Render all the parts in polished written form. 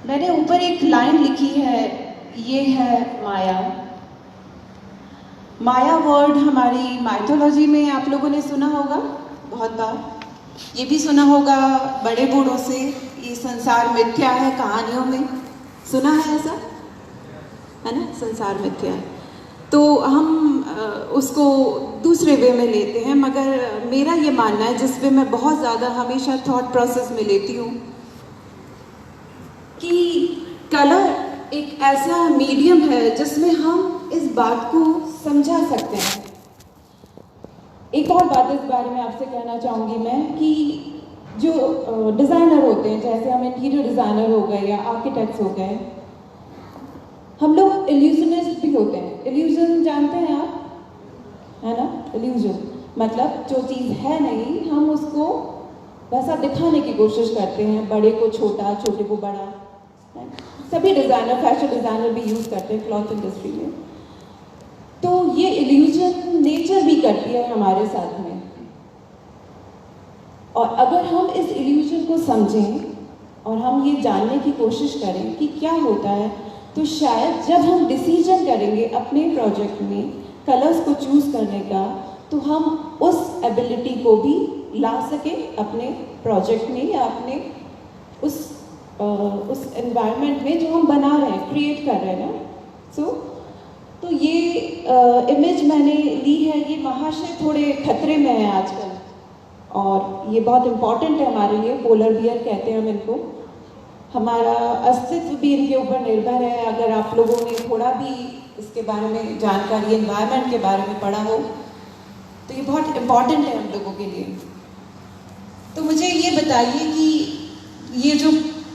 मैंने ऊपर एक लाइन लिखी है, ये है माया। माया वर्ड हमारी माइथोलॉजी में आप लोगों ने सुना होगा बहुत बार। ये भी सुना होगा बड़े बूढ़ों से, ये संसार मिथ्या है, कहानियों में सुना है ऐसा, है ना, संसार मिथ्या है। तो हम उसको दूसरे वे में लेते हैं, मगर मेरा ये मानना है, जिस पे मैं बहुत ज़्यादा हमेशा थॉट प्रोसेस में लेती हूँ, कि कलर एक ऐसा मीडियम है जिसमें हम इस बात को समझा सकते हैं। एक और बात इस बारे में आपसे कहना चाहूँगी मैं, कि जो डिज़ाइनर होते हैं, जैसे हम इंटीरियर डिज़ाइनर हो गए या आर्किटेक्ट्स हो गए, हम लोग इल्यूजनिस्ट भी होते हैं। इल्यूजन जानते हैं आप, है ना? इल्यूजन मतलब जो चीज़ है नहीं, हम उसको वैसा दिखाने की कोशिश करते हैं, बड़े को छोटा, छोटे को बड़ा। सभी डिज़ाइनर, फैशन डिज़ाइनर भी यूज़ करते हैं क्लॉथ इंडस्ट्री में। तो ये इल्यूजन नेचर भी करती है हमारे साथ में, और अगर हम इस इल्यूजन को समझें और हम ये जानने की कोशिश करें कि क्या होता है, तो शायद जब हम डिसीजन करेंगे अपने प्रोजेक्ट में कलर्स को चूज़ करने का, तो हम उस एबिलिटी को भी ला सकें अपने प्रोजेक्ट में या अपने उस एनवायरनमेंट में जो हम बना रहे हैं, क्रिएट कर रहे हैं ना। तो ये इमेज मैंने ली है, ये महाशय थोड़े खतरे में है आजकल, और ये बहुत इम्पॉर्टेंट है हमारे लिए। पोलर बियर कहते हैं हम इनको। हमारा अस्तित्व भी इनके ऊपर निर्भर है। अगर आप लोगों ने थोड़ा भी इसके बारे में जानकारी, एनवायरनमेंट के बारे में पढ़ा हो, तो ये बहुत इम्पॉर्टेंट है हम लोगों के लिए। तो मुझे ये बताइए कि ये जो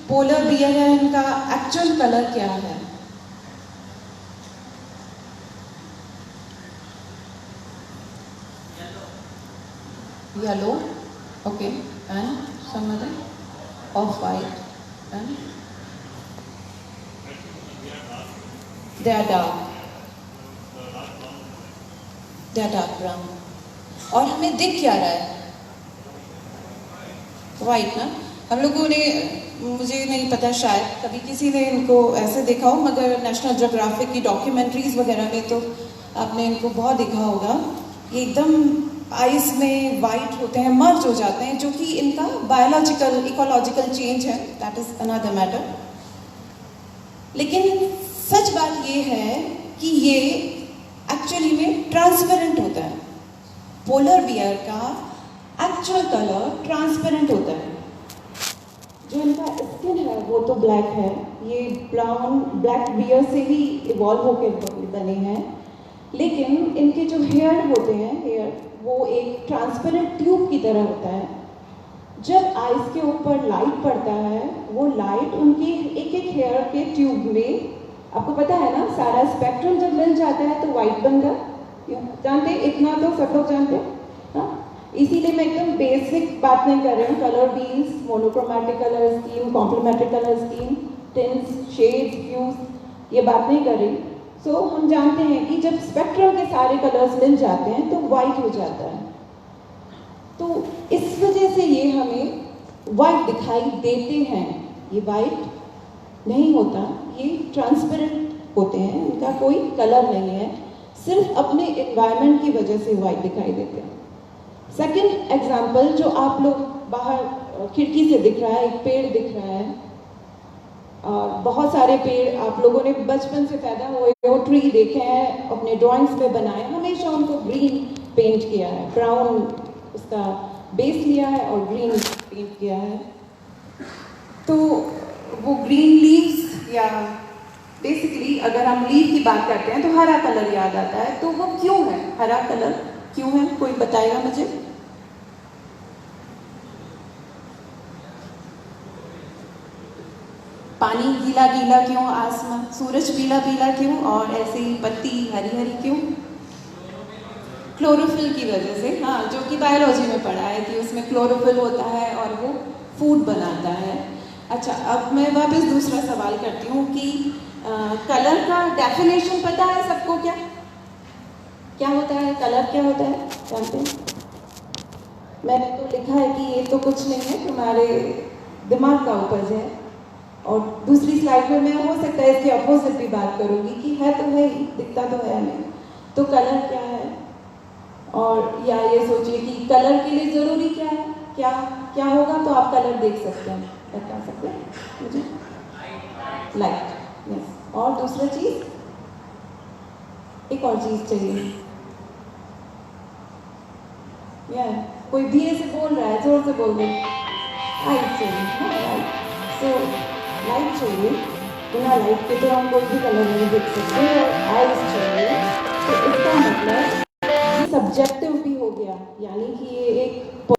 पोलर बियर है, इनका एक्चुअल कलर क्या है? Yellow, okay, and some other off white, and they are dark brown. और हमें दिख क्या रहा है? वाइट ना। हम लोगों ने, मुझे नहीं पता, शायद कभी किसी ने इनको ऐसे देखा हो, मगर नेशनल ज्योग्राफिक की डॉक्यूमेंट्रीज वगैरह में तो आपने इनको बहुत देखा होगा। ये एकदम आइस में वाइट होते हैं, मर्ज हो जाते हैं, जो कि इनका बायोलॉजिकल इकोलॉजिकल चेंज है, दैट इज अनदर मैटर। लेकिन सच बात ये है कि ये एक्चुअली में ट्रांसपेरेंट होता है। पोलर बियर का एक्चुअल कलर ट्रांसपेरेंट होता है। जो इनका स्किन है वो तो ब्लैक है, ये ब्राउन ब्लैक बियर से ही इवॉल्व होकर बने हैं, लेकिन इनके जो हेयर होते हैं, हेयर वो एक ट्रांसपेरेंट ट्यूब की तरह होता है। जब आइस के ऊपर लाइट पड़ता है, वो लाइट उनकी एक एक हेयर के ट्यूब में, आपको पता है ना, सारा स्पेक्ट्रम जब मिल जाता है तो वाइट बनता है। जानते, इतना तो सब लोग जानते हैं, हाँ। इसीलिए मैं एकदम बेसिक बात नहीं कर रही हूँ। Colour wheels, monochromatic colour scheme, complementary colour scheme, tints, shades, hues, ये बात नहीं कर रही। सो हम जानते हैं कि जब स्पेक्ट्रम के सारे कलर्स मिल जाते हैं तो वाइट हो जाता है। तो इस वजह से ये हमें वाइट दिखाई देते हैं। ये वाइट नहीं होता, ये ट्रांसपेरेंट होते हैं, इनका कोई कलर नहीं है, सिर्फ अपने एनवायरनमेंट की वजह से वाइट दिखाई देते हैं। सेकंड एग्जाम्पल, जो आप लोग बाहर खिड़की से दिख रहा है, एक पेड़ दिख रहा है, और बहुत सारे पेड़ आप लोगों ने बचपन से पैदा हुए हो, ट्री देखे हैं, अपने ड्राइंग्स में बनाए, हमेशा उनको ग्रीन पेंट किया है, ब्राउन उसका बेस लिया है और ग्रीन पेंट किया है। तो वो ग्रीन लीव्स, या बेसिकली अगर हम लीव की बात करते हैं तो हरा कलर याद आता है। तो वो क्यों है, हरा कलर क्यों है, कोई बताएगा मुझे? पानी गीला गीला क्यों, आसमान, सूरज पीला पीला क्यों, और ऐसे ही पत्ती हरी हरी क्यों? क्लोरोफिल की वजह से, हाँ, जो कि बायोलॉजी में पढ़ा है कि उसमें क्लोरोफिल होता है और वो फूड बनाता है। अच्छा, अब मैं वापस दूसरा सवाल करती हूँ कि कलर का डेफिनेशन पता है सबको? क्या क्या होता है कलर, क्या होता है जानते हैं? मैंने तो लिखा है कि ये तो कुछ नहीं है, तुम्हारे दिमाग का उपज है, और दूसरी स्लाइड में मैं हो सकता है इसके अपोजिट भी बात करूंगी कि है तो है ही, दिखता तो है हमें। तो कलर क्या है, और या ये सोचिए कि कलर के लिए ज़रूरी क्या है, क्या क्या होगा तो आप कलर देख सकते हैं, बता सकते हैं मुझे? Light, yes. और दूसरा चीज़, एक और चीज़ चाहिए, यार कोई धीरे से बोल रहा है, जोर से बोल दो। लाइट चाहिए, लाइट। सो लाइट चाहिए, बिना लाइट के तो हम कोई भी कलर नहीं देख सकते। और आइज चाहिए, तो इसका मतलब ये सब्जेक्टिव भी हो गया, यानी कि ये एक